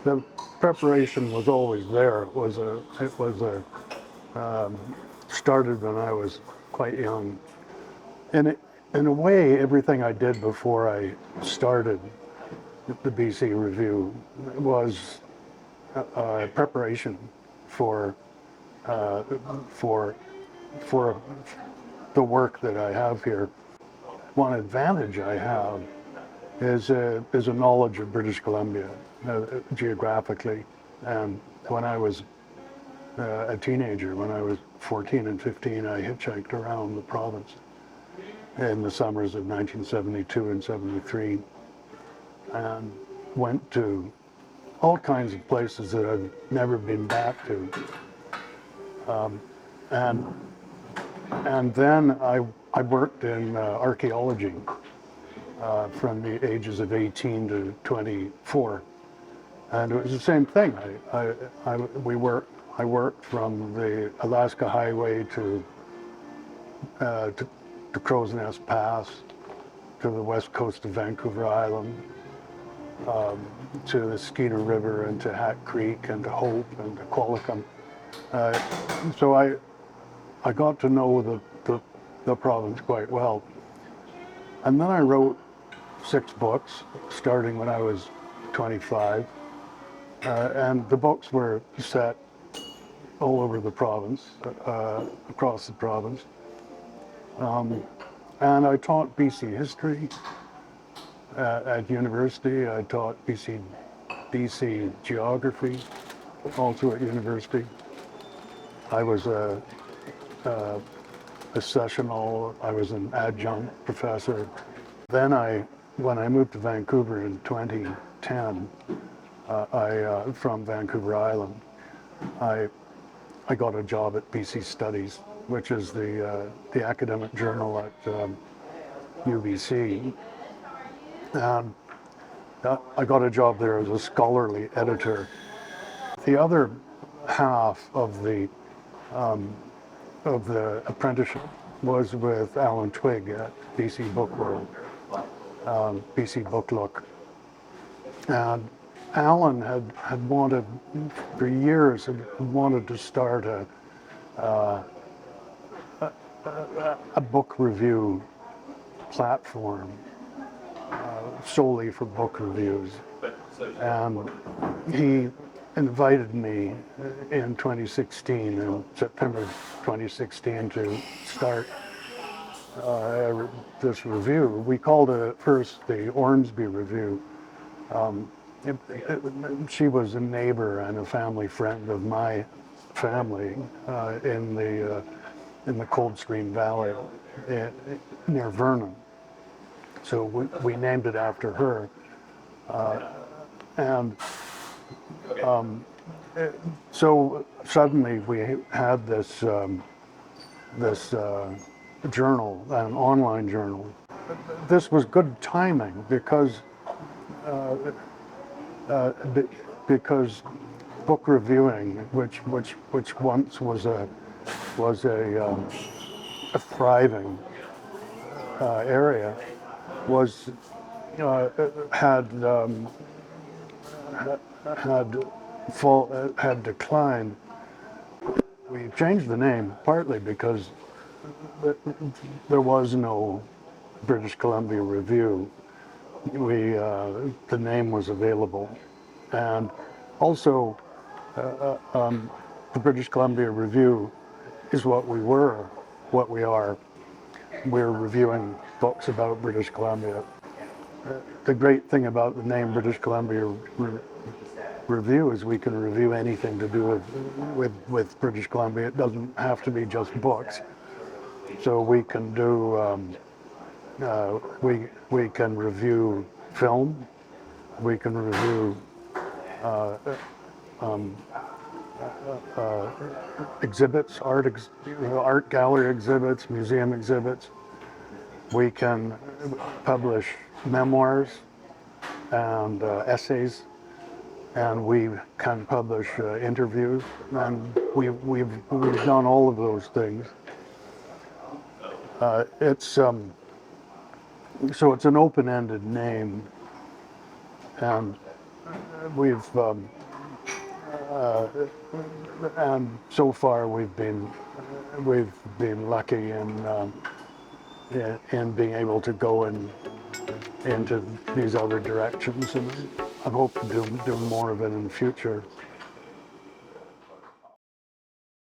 the preparation was always there. Started when I was quite young. And in a way, everything I did before I started the BC Review was preparation for uh, for for the work that I have here. One advantage I have is a knowledge of British Columbia geographically. And when I was a teenager, when I was 14 and 15, I hitchhiked around the province in the summers of 1972 and 73 and went to all kinds of places that I've never been back to. And and then I worked in archaeology from the ages of 18 to 24. And it was the same thing. I worked from the Alaska Highway to Crow's Nest Pass, to the west coast of Vancouver Island, to the Skeeter River, and to Hat Creek, and to Hope, and to Qualicum. So I got to know the province quite well. And then I wrote 6 books, starting when I was 25. And the books were set all over the province, across the province. And I taught BC history at university. I taught BC geography, also at university. I was a sessional, I was an adjunct professor. Then when I moved to Vancouver in 2010, from Vancouver Island, I got a job at BC Studies, which is the academic journal at UBC. And I got a job there as a scholarly editor. The other half of the apprenticeship was with Alan Twigg at BC Book World, BC Book Look. And Alan had wanted, for years, had wanted to start a book review platform solely for book reviews. And he invited me in 2016, in September 2016, to start this review. We called it at first the Ormsby Review. She was a neighbor and a family friend of my family in the Coldstream Valley near Vernon. So we named it after her. And so suddenly we had this journal, an online journal. This was good timing because book reviewing, which once was a thriving area, had declined. We changed the name partly because there was no British Columbia Review. The name was available, and also the British Columbia Review is what we are. We're reviewing books about British Columbia. The great thing about the name British Columbia Review is we can review anything to do with British Columbia. It doesn't have to be just books. So we can do we can review film. We can review exhibits, art gallery exhibits, museum exhibits. We can publish memoirs and essays, and we can publish interviews, and we've done all of those things. So it's an open-ended name, and we've and so far we've been lucky in being able to go into these other directions, and I hope to do more of it in the future.